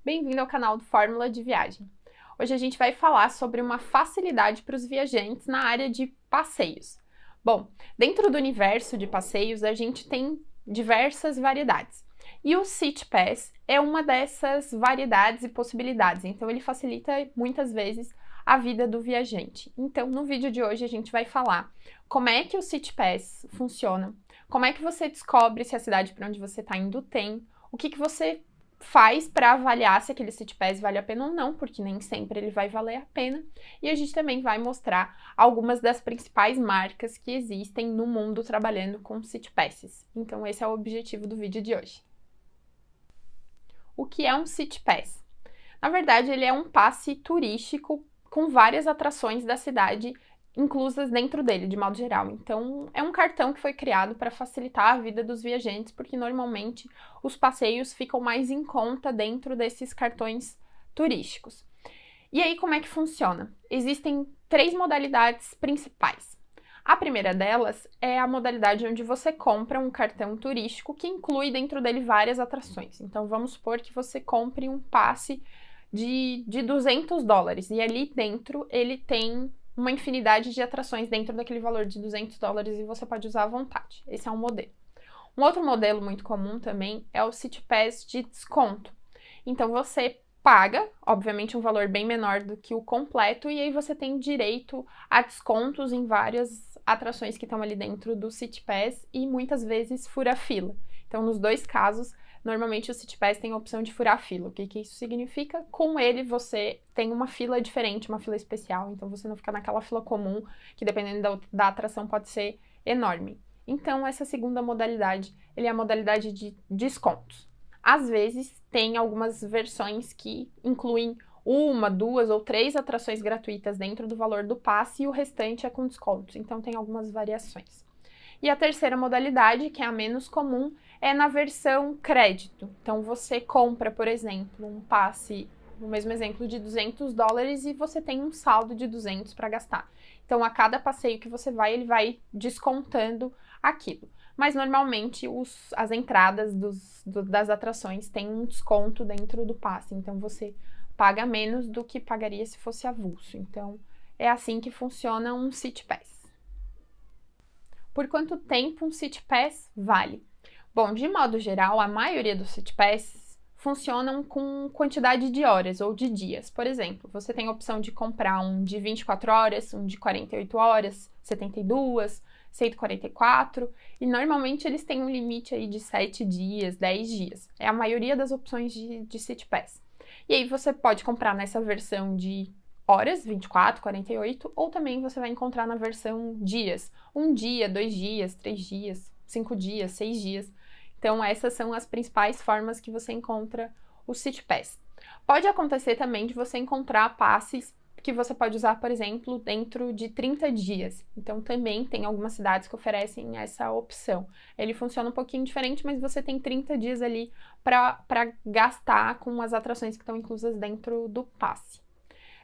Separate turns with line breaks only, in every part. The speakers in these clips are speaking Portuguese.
Bem-vindo ao canal do Fórmula de Viagem. Hoje a gente vai falar sobre uma facilidade para os viajantes na área de passeios. Bom, dentro do universo de passeios a gente tem diversas variedades. E o City Pass é uma dessas variedades e possibilidades, então ele facilita muitas vezes a vida do viajante. Então, no vídeo de hoje a gente vai falar como é que o City Pass funciona, como é que você descobre se a cidade para onde você está indo tem, o que você faz para avaliar se aquele City Pass vale a pena ou não, porque nem sempre ele vai valer a pena. E a gente também vai mostrar algumas das principais marcas que existem no mundo trabalhando com City Passes. Então esse é o objetivo do vídeo de hoje. O que é um City Pass? Na verdade, ele é um passe turístico com várias atrações da cidade inclusas dentro dele, de modo geral. Então, é um cartão que foi criado para facilitar a vida dos viajantes, porque normalmente os passeios ficam mais em conta dentro desses cartões turísticos. E aí, como é que funciona? Existem 3 modalidades principais. A primeira delas é a modalidade onde você compra um cartão turístico que inclui dentro dele várias atrações. Então, vamos supor que você compre um passe de $200 e ali dentro ele tem uma infinidade de atrações dentro daquele valor de $200 e você pode usar à vontade. Esse é um modelo. Um outro modelo muito comum também é o City Pass de desconto. Então você paga, obviamente, um valor bem menor do que o completo e aí você tem direito a descontos em várias atrações que estão ali dentro do City Pass e muitas vezes fura fila. Então, nos dois casos, normalmente o City Pass tem a opção de furar fila. O que isso significa? Com ele você tem uma fila diferente, uma fila especial, então você não fica naquela fila comum, que dependendo da atração pode ser enorme. Então, essa segunda modalidade, ele é a modalidade de descontos. Às vezes, tem algumas versões que incluem 1, 2 ou 3 atrações gratuitas dentro do valor do passe e o restante é com descontos, então tem algumas variações. E a terceira modalidade, que é a menos comum, é na versão crédito. Então, você compra, por exemplo, um passe, no mesmo exemplo, de $200 e você tem um saldo de 200 para gastar. Então, a cada passeio que você vai, ele vai descontando aquilo. Mas, normalmente, as entradas das atrações têm um desconto dentro do passe. Então, você paga menos do que pagaria se fosse avulso. Então, é assim que funciona um City Pass. Por quanto tempo um City Pass vale? Bom, de modo geral, a maioria dos City Pass funcionam com quantidade de horas ou de dias. Por exemplo, você tem a opção de comprar um de 24 horas, um de 48 horas, 72, 144, e normalmente eles têm um limite aí de 7 dias, 10 dias. É a maioria das opções de City Pass. E aí você pode comprar nessa versão de horas, 24, 48, ou também você vai encontrar na versão dias. 1 dia, 2 dias, 3 dias, 5 dias, 6 dias. Então, essas são as principais formas que você encontra o City Pass. Pode acontecer também de você encontrar passes que você pode usar, por exemplo, dentro de 30 dias. Então, também tem algumas cidades que oferecem essa opção. Ele funciona um pouquinho diferente, mas você tem 30 dias ali para gastar com as atrações que estão inclusas dentro do passe.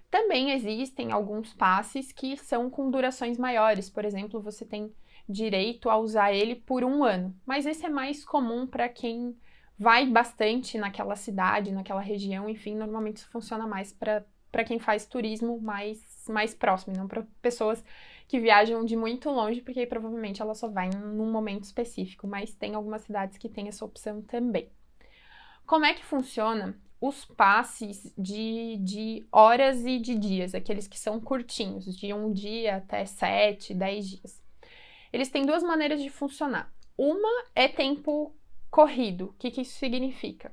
Também existem alguns passes que são com durações maiores. Por exemplo, você tem direito a usar ele por 1 ano. Mas esse é mais comum para quem vai bastante naquela cidade, naquela região. Enfim, normalmente isso funciona mais para quem faz turismo mais próximo, não para pessoas que viajam de muito longe, porque aí provavelmente ela só vai num momento específico. Mas tem algumas cidades que têm essa opção também. Como é que funciona os passes de horas e de dias, aqueles que são curtinhos, de 1 dia até 7, 10 dias? Eles têm 2 maneiras de funcionar. Uma é tempo corrido. O que isso significa?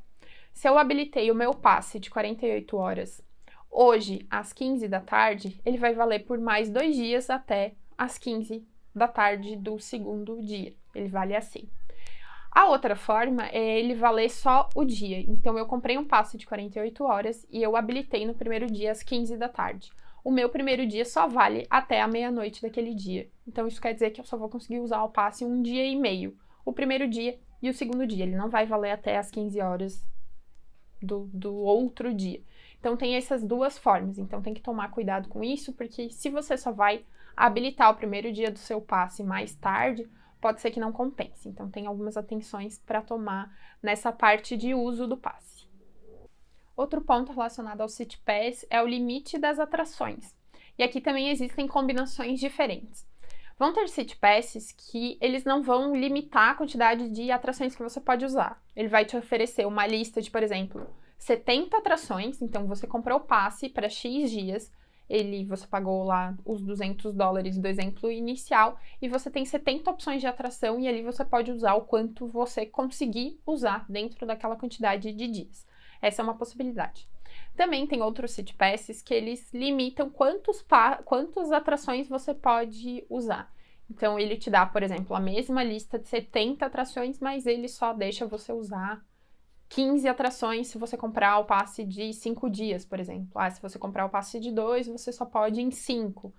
Se eu habilitei o meu passe de 48 horas hoje às 15 da tarde, ele vai valer por mais 2 dias até às 15 da tarde do segundo dia. Ele vale assim. A outra forma é ele valer só o dia. Então, eu comprei um passe de 48 horas e eu habilitei no primeiro dia às 15 da tarde. O meu primeiro dia só vale até a meia-noite daquele dia. Então, isso quer dizer que eu só vou conseguir usar o passe 1 dia e meio. O primeiro dia e o segundo dia. Ele não vai valer até às 15 horas do outro dia. Então, tem essas 2 formas. Então, tem que tomar cuidado com isso, porque se você só vai habilitar o primeiro dia do seu passe mais tarde, pode ser que não compense. Então, tem algumas atenções para tomar nessa parte de uso do passe. Outro ponto relacionado ao City Pass é o limite das atrações. E aqui também existem combinações diferentes. Vão ter City Passes que eles não vão limitar a quantidade de atrações que você pode usar. Ele vai te oferecer uma lista de, por exemplo, 70 atrações, então você comprou o passe para X dias, você pagou lá os $200 do exemplo inicial, e você tem 70 opções de atração, e ali você pode usar o quanto você conseguir usar dentro daquela quantidade de dias. Essa é uma possibilidade. Também tem outros City Passes que eles limitam quantas atrações você pode usar. Então, ele te dá, por exemplo, a mesma lista de 70 atrações, mas ele só deixa você usar 15 atrações se você comprar o passe de 5 dias, por exemplo. Se você comprar o passe de 2, você só pode em 5.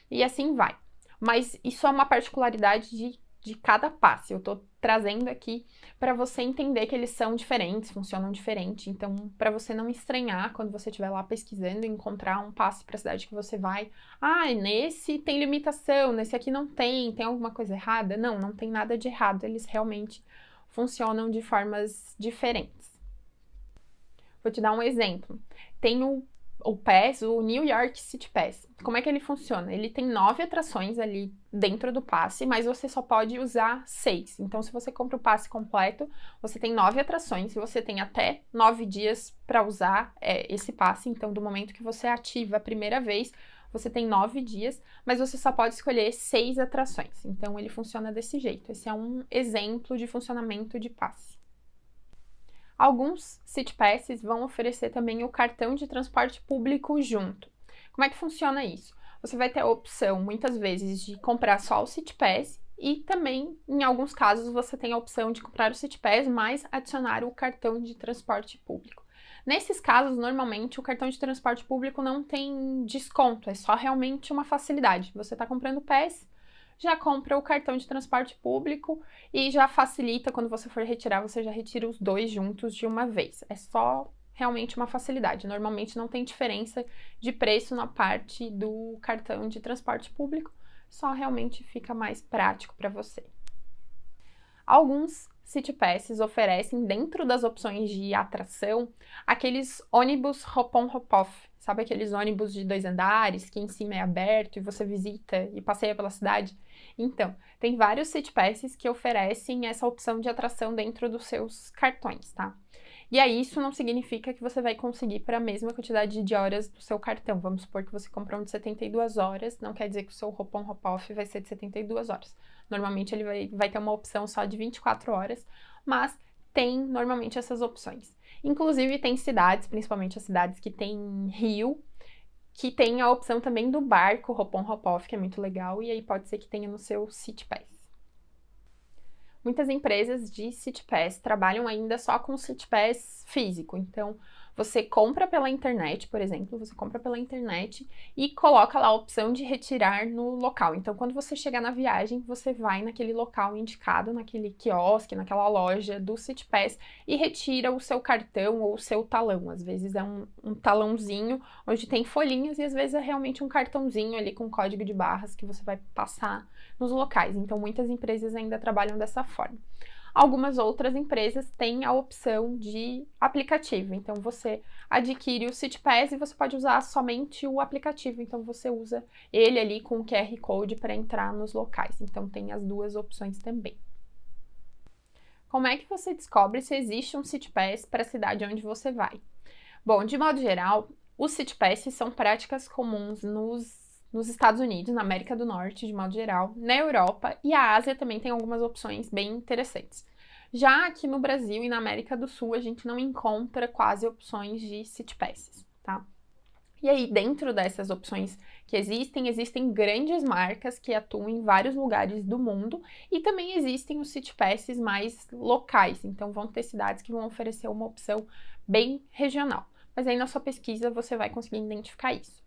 E assim vai. Mas isso é uma particularidade de cada passe. Eu tô trazendo aqui para você entender que eles são diferentes, funcionam diferente. Então, para você não estranhar quando você estiver lá pesquisando e encontrar um passe para a cidade que você vai, nesse tem limitação, nesse aqui não tem alguma coisa errada? Não, não tem nada de errado. Eles realmente funcionam de formas diferentes. Vou te dar um exemplo. Tem o Pass, o New York City Pass. Como é que ele funciona? Ele tem 9 atrações ali dentro do passe, mas você só pode usar 6. Então, se você compra o passe completo, você tem 9 atrações e você tem até 9 dias para usar esse passe. Então, do momento que você ativa a primeira vez, você tem 9 dias, mas você só pode escolher 6 atrações. Então, ele funciona desse jeito. Esse é um exemplo de funcionamento de passe. Alguns City Passes vão oferecer também o cartão de transporte público junto. Como é que funciona isso? Você vai ter a opção, muitas vezes, de comprar só o City Pass e também, em alguns casos, você tem a opção de comprar o City Pass, mas adicionar o cartão de transporte público. Nesses casos, normalmente, o cartão de transporte público não tem desconto, é só realmente uma facilidade. Você está comprando o Pass, já compra o cartão de transporte público e já facilita, quando você for retirar, você já retira os dois juntos de uma vez. É só realmente uma facilidade. Normalmente não tem diferença de preço na parte do cartão de transporte público, só realmente fica mais prático para você. Alguns City Passes oferecem, dentro das opções de atração, aqueles ônibus hop-on hop-off. Sabe aqueles ônibus de 2 andares, que em cima é aberto e você visita e passeia pela cidade? Então, tem vários City Passes que oferecem essa opção de atração dentro dos seus cartões, tá? E aí, isso não significa que você vai conseguir para a mesma quantidade de horas do seu cartão. Vamos supor que você comprou um de 72 horas, não quer dizer que o seu hop-on hop-off vai ser de 72 horas. Normalmente, ele vai ter uma opção só de 24 horas, mas tem normalmente essas opções. Inclusive, tem cidades, principalmente as cidades que tem rio, que tem a opção também do barco hop-on hop-off, que é muito legal, e aí pode ser que tenha no seu City Pass. Muitas empresas de City Pass trabalham ainda só com City Pass físico, então você compra pela internet, por exemplo, você compra pela internet e coloca lá a opção de retirar no local. Então, quando você chegar na viagem, você vai naquele local indicado, naquele quiosque, naquela loja do City Pass e retira o seu cartão ou o seu talão. Às vezes é um talãozinho onde tem folhinhas e às vezes é realmente um cartãozinho ali com código de barras que você vai passar nos locais. Então, muitas empresas ainda trabalham dessa forma. Algumas outras empresas têm a opção de aplicativo, então você adquire o City Pass e você pode usar somente o aplicativo, então você usa ele ali com o QR Code para entrar nos locais, então tem as duas opções também. Como é que você descobre se existe um City Pass para a cidade onde você vai? Bom, de modo geral, os City Passes são práticas comuns nos Estados Unidos, na América do Norte, de modo geral, na Europa e a Ásia também tem algumas opções bem interessantes. Já aqui no Brasil e na América do Sul, a gente não encontra quase opções de City Passes, tá? E aí, dentro dessas opções que existem grandes marcas que atuam em vários lugares do mundo e também existem os City Passes mais locais, então vão ter cidades que vão oferecer uma opção bem regional. Mas aí na sua pesquisa você vai conseguir identificar isso.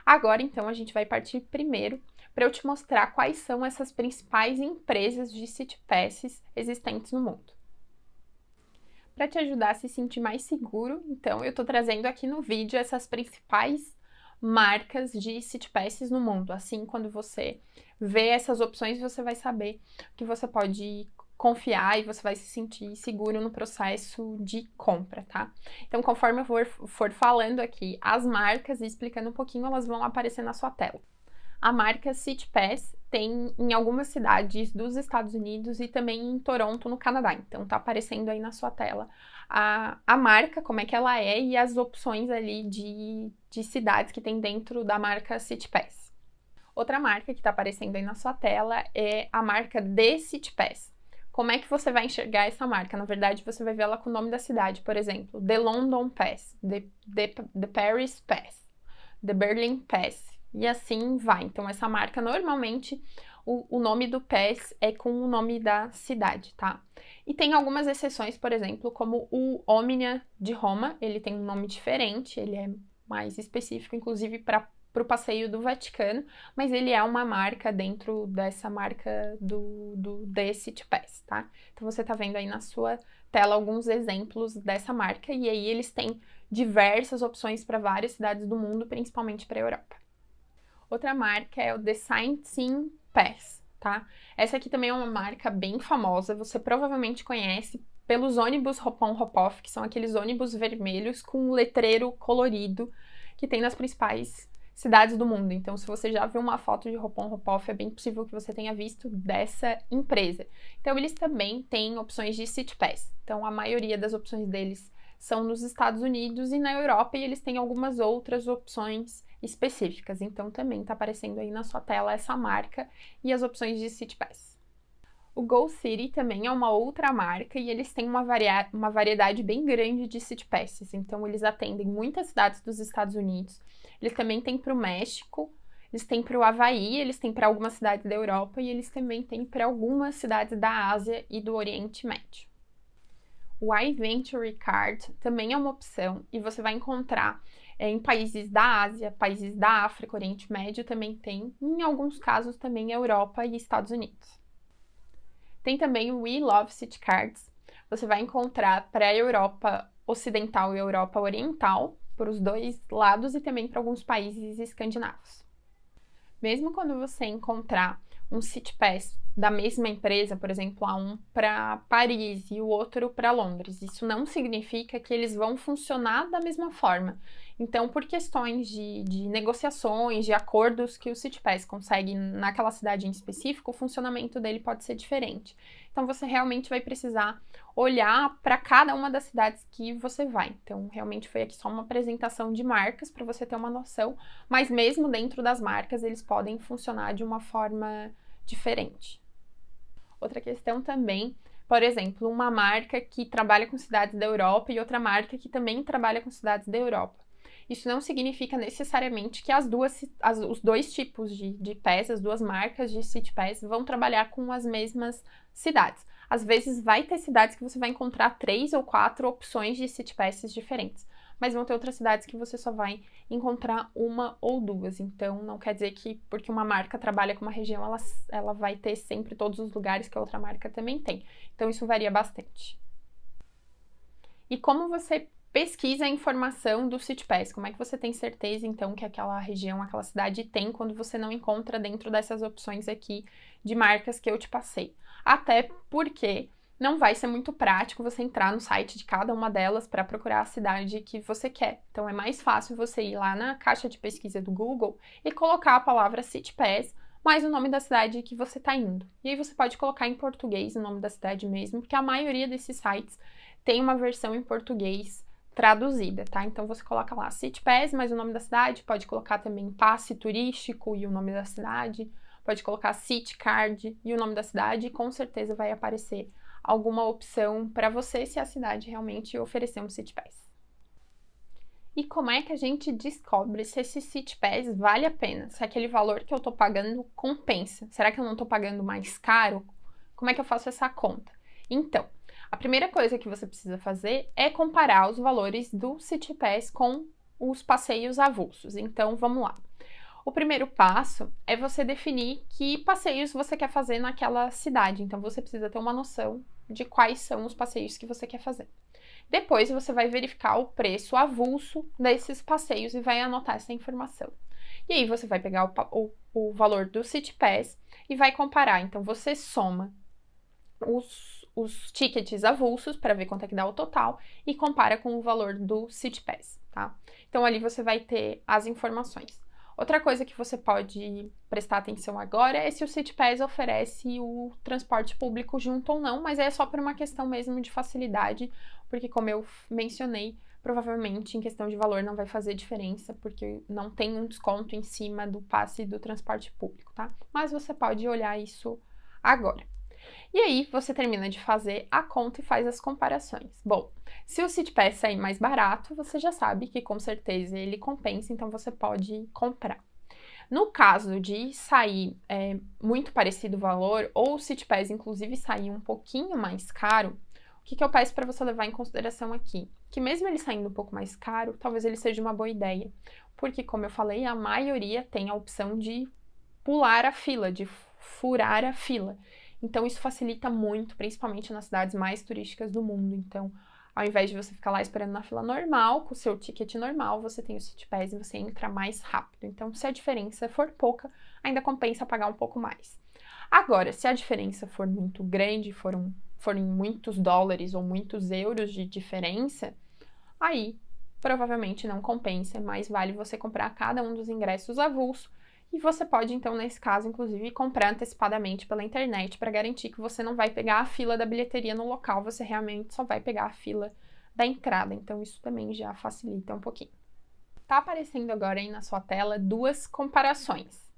Agora, então, a gente vai partir primeiro para eu te mostrar quais são essas principais empresas de City Passes existentes no mundo. Para te ajudar a se sentir mais seguro, então, eu estou trazendo aqui no vídeo essas principais marcas de City Passes no mundo. Assim, quando você vê essas opções, você vai saber que você pode confiar e você vai se sentir seguro no processo de compra, tá? Então, conforme eu for falando aqui, as marcas e explicando um pouquinho, elas vão aparecer na sua tela. A marca CityPass tem em algumas cidades dos Estados Unidos e também em Toronto, no Canadá. Então, tá aparecendo aí na sua tela a marca, como é que ela é e as opções ali de cidades que tem dentro da marca CityPass. Outra marca que tá aparecendo aí na sua tela é a marca The CityPass. Como é que você vai enxergar essa marca? Na verdade, você vai ver ela com o nome da cidade, por exemplo, The London Pass, The Paris Pass, The Berlin Pass, e assim vai. Então, essa marca, normalmente, o nome do pass é com o nome da cidade, tá? E tem algumas exceções, por exemplo, como o Omnia de Roma, ele tem um nome diferente, ele é mais específico, inclusive, para o passeio do Vaticano, mas ele é uma marca dentro dessa marca do The CityPass, tá? Então, você tá vendo aí na sua tela alguns exemplos dessa marca, e aí eles têm diversas opções para várias cidades do mundo, principalmente para a Europa. Outra marca é o The Sightseeing Pass, tá? Essa aqui também é uma marca bem famosa, você provavelmente conhece pelos ônibus Hop-on Hop-off, que são aqueles ônibus vermelhos com um letreiro colorido que tem nas principais cidades do mundo. Então, se você já viu uma foto de Hop-on Hop-off, é bem possível que você tenha visto dessa empresa. Então, eles também têm opções de CityPass. Então, a maioria das opções deles são nos Estados Unidos e na Europa, e eles têm algumas outras opções específicas. Então, também está aparecendo aí na sua tela essa marca e as opções de CityPass. O GoCity também é uma outra marca e eles têm uma variedade bem grande de CityPasses. Então, eles atendem muitas cidades dos Estados Unidos. Eles também têm para o México, eles têm para o Havaí, eles têm para algumas cidades da Europa e eles também têm para algumas cidades da Ásia e do Oriente Médio. O iVenture Card também é uma opção e você vai encontrar em países da Ásia, países da África, Oriente Médio também tem, em alguns casos também Europa e Estados Unidos. Tem também o We Love City Cards, você vai encontrar para a Europa Ocidental e Europa Oriental, para os dois lados e também para alguns países escandinavos. Mesmo quando você encontrar um CityPass da mesma empresa, por exemplo, um para Paris e o outro para Londres, isso não significa que eles vão funcionar da mesma forma. Então, por questões de negociações, de acordos que o CityPass consegue naquela cidade em específico, o funcionamento dele pode ser diferente. Então, você realmente vai precisar olhar para cada uma das cidades que você vai. Então, realmente foi aqui só uma apresentação de marcas para você ter uma noção, mas mesmo dentro das marcas, eles podem funcionar de uma forma diferente. Outra questão também, por exemplo, uma marca que trabalha com cidades da Europa e outra marca que também trabalha com cidades da Europa. Isso não significa necessariamente que os dois tipos de pass, as duas marcas de CityPass vão trabalhar com as mesmas cidades. Às vezes vai ter cidades que você vai encontrar 3 ou 4 opções de CityPasses diferentes, mas vão ter outras cidades que você só vai encontrar uma ou duas. Então, não quer dizer que porque uma marca trabalha com uma região, ela vai ter sempre todos os lugares que a outra marca também tem. Então, isso varia bastante. E como você pesquisa a informação do CityPass? Como é que você tem certeza, então, que aquela região, aquela cidade tem quando você não encontra dentro dessas opções aqui de marcas que eu te passei? Até porque não vai ser muito prático você entrar no site de cada uma delas para procurar a cidade que você quer. Então, é mais fácil você ir lá na caixa de pesquisa do Google e colocar a palavra CityPass mais o nome da cidade que você está indo. E aí você pode colocar em português o nome da cidade mesmo, porque a maioria desses sites tem uma versão em português traduzida, tá? Então, você coloca lá CityPass, mais o nome da cidade, pode colocar também passe turístico e o nome da cidade, pode colocar City Card e o nome da cidade, e com certeza vai aparecer alguma opção para você se a cidade realmente oferecer um CityPass. E como é que a gente descobre se esse CityPass vale a pena? Se aquele valor que eu tô pagando compensa? Será que eu não tô pagando mais caro? Como é que eu faço essa conta? Então, a primeira coisa que você precisa fazer é comparar os valores do CityPass com os passeios avulsos. Então, vamos lá. O primeiro passo é você definir que passeios você quer fazer naquela cidade. Então, você precisa ter uma noção de quais são os passeios que você quer fazer. Depois, você vai verificar o preço avulso desses passeios e vai anotar essa informação. E aí, você vai pegar o valor do CityPass e vai comparar. Então, você soma os tickets avulsos para ver quanto é que dá o total e compara com o valor do City Pass, tá? Então ali você vai ter as informações. Outra coisa que você pode prestar atenção agora é se o City Pass oferece o transporte público junto ou não, mas é só por uma questão mesmo de facilidade, porque como eu mencionei, provavelmente em questão de valor não vai fazer diferença, porque não tem um desconto em cima do passe do transporte público, tá? Mas você pode olhar isso agora. E aí, você termina de fazer a conta e faz as comparações. Bom, se o City Pass sair mais barato, você já sabe que com certeza ele compensa, então você pode comprar. No caso de sair muito parecido o valor, ou o City Pass inclusive sair um pouquinho mais caro, o que eu peço para você levar em consideração aqui? Que mesmo ele saindo um pouco mais caro, talvez ele seja uma boa ideia, porque como eu falei, a maioria tem a opção de pular a fila, de furar a fila. Então, isso facilita muito, principalmente nas cidades mais turísticas do mundo. Então, ao invés de você ficar lá esperando na fila normal, com o seu ticket normal, você tem o City Pass e você entra mais rápido. Então, se a diferença for pouca, ainda compensa pagar um pouco mais. Agora, se a diferença for muito grande, forem muitos dólares ou muitos euros de diferença, aí provavelmente não compensa, mas vale você comprar cada um dos ingressos avulso. E você pode, então, nesse caso, inclusive, comprar antecipadamente pela internet para garantir que você não vai pegar a fila da bilheteria no local, você realmente só vai pegar a fila da entrada. Então, isso também já facilita um pouquinho. Tá aparecendo agora aí na sua tela duas comparações.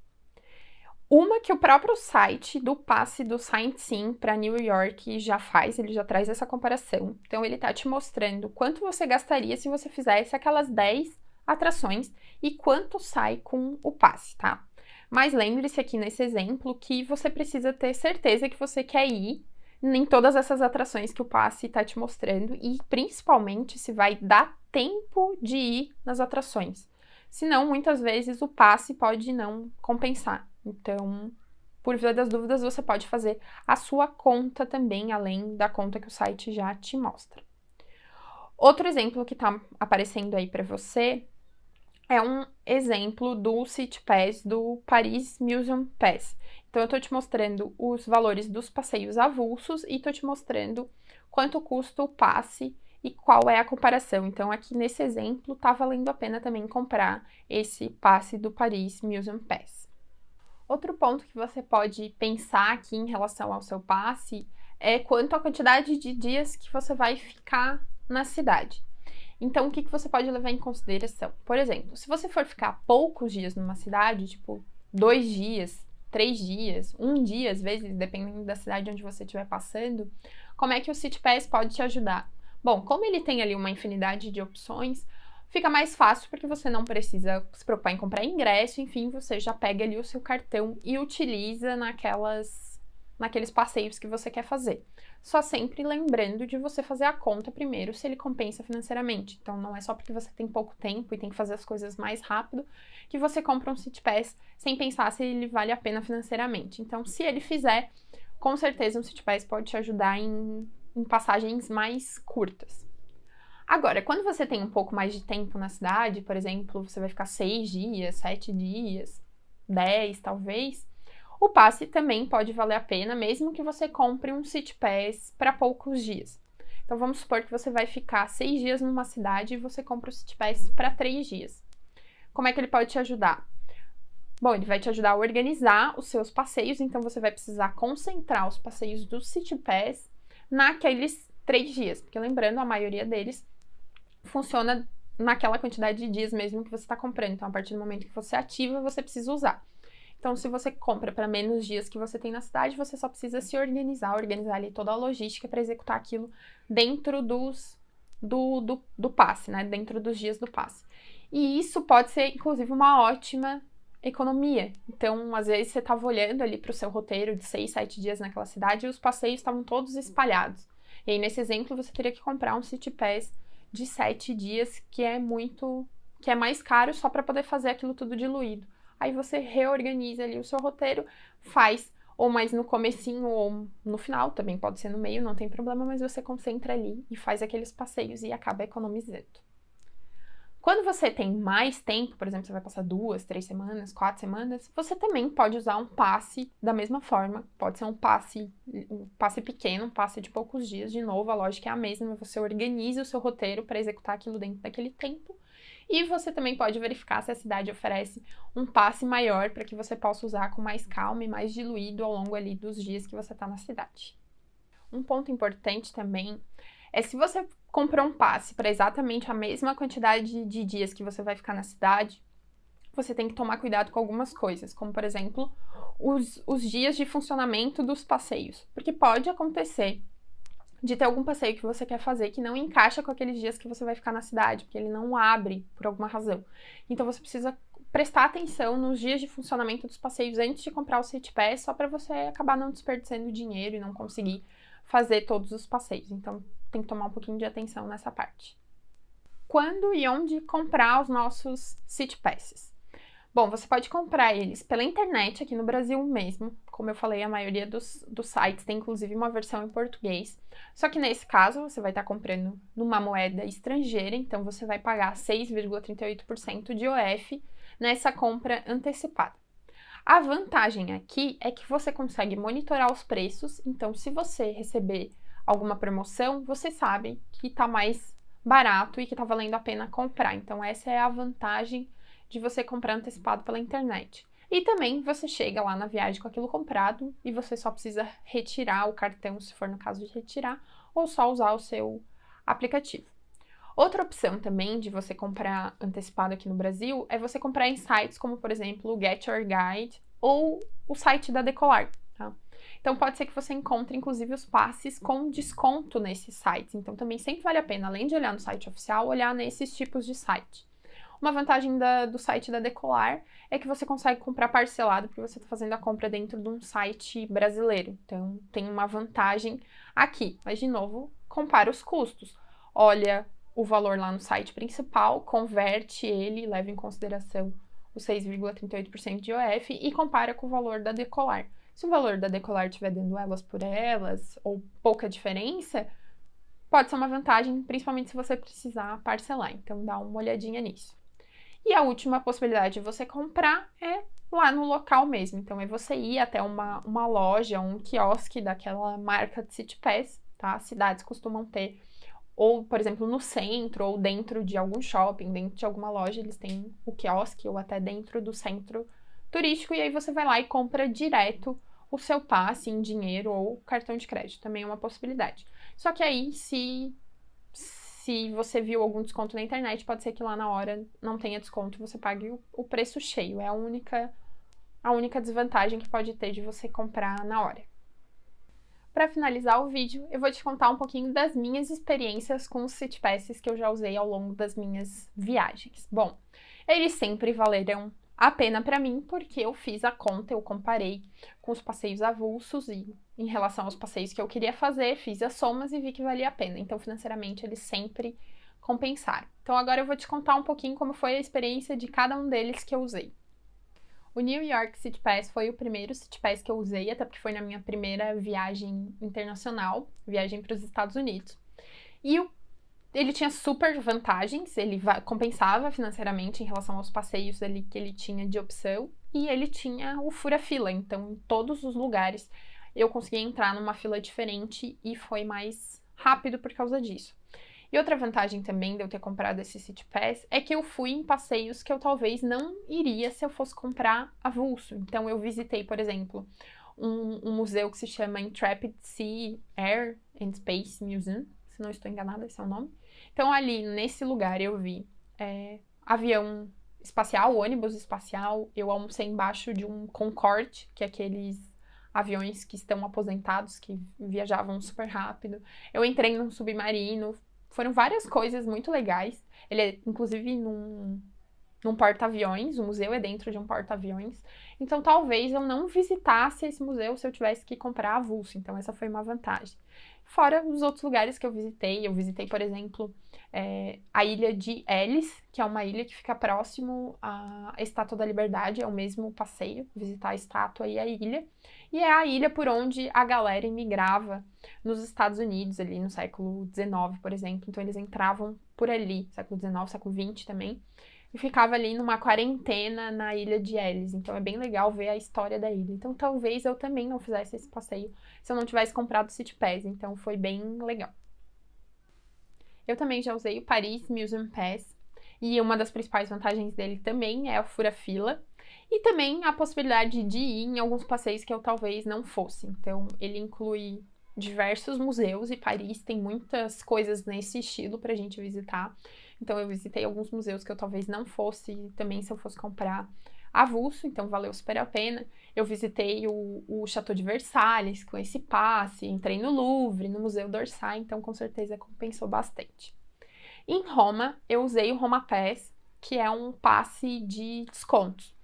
Uma que o próprio site do passe do Sightseeing para New York já faz, ele já traz essa comparação. Então, ele tá te mostrando quanto você gastaria se você fizesse aquelas 10 atrações e quanto sai com o passe, tá? Mas lembre-se aqui nesse exemplo que você precisa ter certeza que você quer ir em todas essas atrações que o passe está te mostrando e principalmente se vai dar tempo de ir nas atrações. Senão, muitas vezes o passe pode não compensar. Então, por via das dúvidas, você pode fazer a sua conta também, além da conta que o site já te mostra. Outro exemplo que está aparecendo aí para você é um exemplo do City Pass do Paris Museum Pass. Então, eu estou te mostrando os valores dos passeios avulsos e estou te mostrando quanto custa o passe e qual é a comparação. Então, aqui nesse exemplo, está valendo a pena também comprar esse passe do Paris Museum Pass. Outro ponto que você pode pensar aqui em relação ao seu passe é quanto à quantidade de dias que você vai ficar na cidade. Então, o que você pode levar em consideração? Por exemplo, se você for ficar poucos dias numa cidade, tipo 2 dias, 3 dias, 1 dia, às vezes, dependendo da cidade onde você estiver passando, como é que o City Pass pode te ajudar? Bom, como ele tem ali uma infinidade de opções, fica mais fácil porque você não precisa se preocupar em comprar ingresso, enfim, você já pega ali o seu cartão e utiliza naqueles passeios que você quer fazer. Só sempre lembrando de você fazer a conta primeiro se ele compensa financeiramente. Então, não é só porque você tem pouco tempo e tem que fazer as coisas mais rápido que você compra um City Pass sem pensar se ele vale a pena financeiramente. Então, se ele fizer, com certeza um City Pass pode te ajudar em passagens mais curtas. Agora, quando você tem um pouco mais de tempo na cidade, por exemplo, você vai ficar 6 dias, 7 dias, 10 talvez, o passe também pode valer a pena, mesmo que você compre um City Pass para poucos dias. Então, vamos supor que você vai ficar 6 dias numa cidade e você compra o City Pass para 3 dias. Como é que ele pode te ajudar? Bom, ele vai te ajudar a organizar os seus passeios, então você vai precisar concentrar os passeios do City Pass naqueles 3 dias, porque lembrando, a maioria deles funciona naquela quantidade de dias mesmo que você está comprando. Então, a partir do momento que você ativa, você precisa usar. Então, se você compra para menos dias que você tem na cidade, você só precisa se organizar ali toda a logística para executar aquilo dentro do passe, né? Dentro dos dias do passe. E isso pode ser, inclusive, uma ótima economia. Então, às vezes, você estava olhando ali para o seu roteiro de 6, 7 dias naquela cidade e os passeios estavam todos espalhados. E aí, nesse exemplo, você teria que comprar um City Pass de 7 dias, que é mais caro só para poder fazer aquilo tudo diluído. Aí você reorganiza ali o seu roteiro, faz ou mais no comecinho ou no final, também pode ser no meio, não tem problema, mas você concentra ali e faz aqueles passeios e acaba economizando. Quando você tem mais tempo, por exemplo, você vai passar 2, 3 semanas, 4 semanas, você também pode usar um passe da mesma forma. Pode ser um passe pequeno, um passe de poucos dias. De novo, a lógica é a mesma, você organiza o seu roteiro para executar aquilo dentro daquele tempo. E você também pode verificar se a cidade oferece um passe maior para que você possa usar com mais calma e mais diluído ao longo ali dos dias que você está na cidade. Um ponto importante também é se você comprou um passe para exatamente a mesma quantidade de dias que você vai ficar na cidade, você tem que tomar cuidado com algumas coisas, como, por exemplo, os dias de funcionamento dos passeios. Porque pode acontecer de ter algum passeio que você quer fazer que não encaixa com aqueles dias que você vai ficar na cidade, porque ele não abre por alguma razão. Então, você precisa prestar atenção nos dias de funcionamento dos passeios antes de comprar o City Pass, só para você acabar não desperdiçando dinheiro e não conseguir fazer todos os passeios. Então, tem que tomar um pouquinho de atenção nessa parte. Quando e onde comprar os nossos City Passes? Bom, você pode comprar eles pela internet aqui no Brasil mesmo. Como eu falei, a maioria dos sites tem inclusive uma versão em português. Só que nesse caso, você vai estar comprando numa moeda estrangeira, então você vai pagar 6,38% de IOF nessa compra antecipada. A vantagem aqui é que você consegue monitorar os preços, então se você receber alguma promoção, você sabe que está mais barato e que está valendo a pena comprar. Então essa é a vantagem de você comprar antecipado pela internet. E também você chega lá na viagem com aquilo comprado e você só precisa retirar o cartão, se for no caso de retirar, ou só usar o seu aplicativo. Outra opção também de você comprar antecipado aqui no Brasil é você comprar em sites como, por exemplo, o Get Your Guide ou o site da Decolar, tá? Então, pode ser que você encontre, inclusive, os passes com desconto nesses sites. Então, também sempre vale a pena, além de olhar no site oficial, olhar nesses tipos de site. Uma vantagem do site da Decolar é que você consegue comprar parcelado, porque você está fazendo a compra dentro de um site brasileiro. Então, tem uma vantagem aqui. Mas, de novo, compara os custos. Olha o valor lá no site principal, converte ele, leva em consideração os 6,38% de IOF e compara com o valor da Decolar. Se o valor da Decolar estiver dando elas por elas, ou pouca diferença, pode ser uma vantagem, principalmente se você precisar parcelar. Então, dá uma olhadinha nisso. E a última possibilidade de você comprar é lá no local mesmo. Então, é você ir até uma loja, um quiosque daquela marca de City Pass, tá? As cidades costumam ter, ou, por exemplo, no centro, ou dentro de algum shopping, dentro de alguma loja, eles têm o quiosque, ou até dentro do centro turístico, e aí você vai lá e compra direto o seu passe em dinheiro ou cartão de crédito. Também é uma possibilidade. Só que aí, se você viu algum desconto na internet, pode ser que lá na hora não tenha desconto e você pague o preço cheio. É a única desvantagem que pode ter de você comprar na hora. Para finalizar o vídeo, eu vou te contar um pouquinho das minhas experiências com os City Passes que eu já usei ao longo das minhas viagens. Bom, eles sempre valeram a pena para mim, porque eu fiz a conta, eu comparei com os passeios avulsos e em relação aos passeios que eu queria fazer, fiz as somas e vi que valia a pena. Então, financeiramente, eles sempre compensaram. Então, agora eu vou te contar um pouquinho como foi a experiência de cada um deles que eu usei. O New York City Pass foi o primeiro City Pass que eu usei, até porque foi na minha primeira viagem internacional, viagem para os Estados Unidos. E ele tinha super vantagens, ele compensava financeiramente em relação aos passeios ali que ele tinha de opção, e ele tinha o fura-fila, então em todos os lugares eu conseguia entrar numa fila diferente e foi mais rápido por causa disso. E outra vantagem também de eu ter comprado esse City Pass é que eu fui em passeios que eu talvez não iria se eu fosse comprar avulso. Então eu visitei, por exemplo, um museu que se chama Intrepid Sea, Air and Space Museum, se não estou enganada, esse é o nome. Então, ali, nesse lugar, eu vi avião espacial, ônibus espacial. Eu almocei embaixo de um Concorde, que é aqueles aviões que estão aposentados, que viajavam super rápido. Eu entrei num submarino. Foram várias coisas muito legais. Ele é, inclusive, num porta-aviões, o museu é dentro de um porta-aviões, então talvez eu não visitasse esse museu se eu tivesse que comprar avulso, então essa foi uma vantagem. Fora os outros lugares que eu visitei, por exemplo, a ilha de Ellis, que é uma ilha que fica próximo à Estátua da Liberdade, é o mesmo passeio, visitar a estátua e a ilha, e é a ilha por onde a galera imigrava nos Estados Unidos, ali no século XIX, por exemplo, então eles entravam por ali, século XIX, século XX também, e ficava ali numa quarentena na ilha de Ellis. Então é bem legal ver a história da ilha. Então talvez eu também não fizesse esse passeio se eu não tivesse comprado o City Pass. Então foi bem legal. Eu também já usei o Paris Museum Pass. E uma das principais vantagens dele também é a fura-fila. E também a possibilidade de ir em alguns passeios que eu talvez não fosse. Então ele inclui diversos museus e Paris tem muitas coisas nesse estilo pra gente visitar. Então eu visitei alguns museus que eu talvez não fosse também se eu fosse comprar avulso, então valeu super a pena. Eu visitei o Château de Versalhes com esse passe, entrei no Louvre, no Museu d'Orsay, então com certeza compensou bastante. Em Roma, eu usei o Roma Pass, que é um passe de descontos.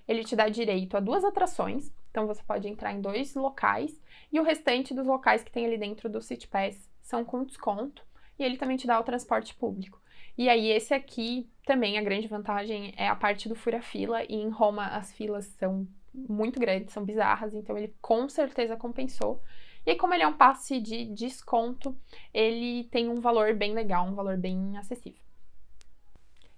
Ele te dá direito a 2 atrações, então você pode entrar em 2 locais, e o restante dos locais que tem ali dentro do City Pass são com desconto, e ele também te dá o transporte público. E aí esse aqui também, a grande vantagem é a parte do fura-fila, e em Roma as filas são muito grandes, são bizarras, então ele com certeza compensou. E aí, como ele é um passe de desconto, ele tem um valor bem legal, um valor bem acessível.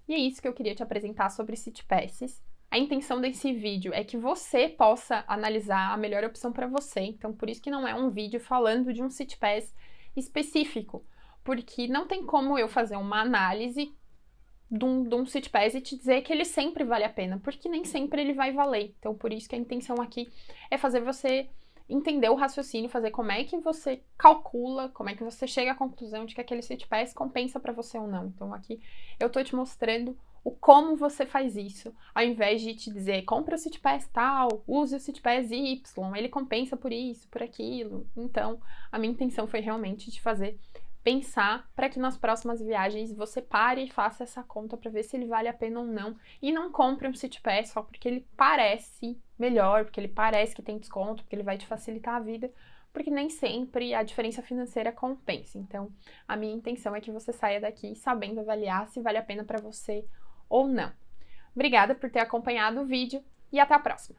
E é isso que eu queria te apresentar sobre City Passes. A intenção desse vídeo é que você possa analisar a melhor opção para você, então por isso que não é um vídeo falando de um City Pass específico, porque não tem como eu fazer uma análise de um City Pass e te dizer que ele sempre vale a pena, porque nem sempre ele vai valer. Então por isso que a intenção aqui é fazer você entender o raciocínio, fazer como é que você calcula, como é que você chega à conclusão de que aquele City Pass compensa para você ou não. Então aqui eu tô te mostrando o como você faz isso, ao invés de te dizer, compra o City Pass tal, use o City Pass Y, ele compensa por isso, por aquilo. Então, a minha intenção foi realmente te fazer pensar para que nas próximas viagens você pare e faça essa conta para ver se ele vale a pena ou não. E não compre um City Pass só porque ele parece melhor, porque ele parece que tem desconto, porque ele vai te facilitar a vida, porque nem sempre a diferença financeira compensa. Então, a minha intenção é que você saia daqui sabendo avaliar se vale a pena para você ou não. Obrigada por ter acompanhado o vídeo e até a próxima!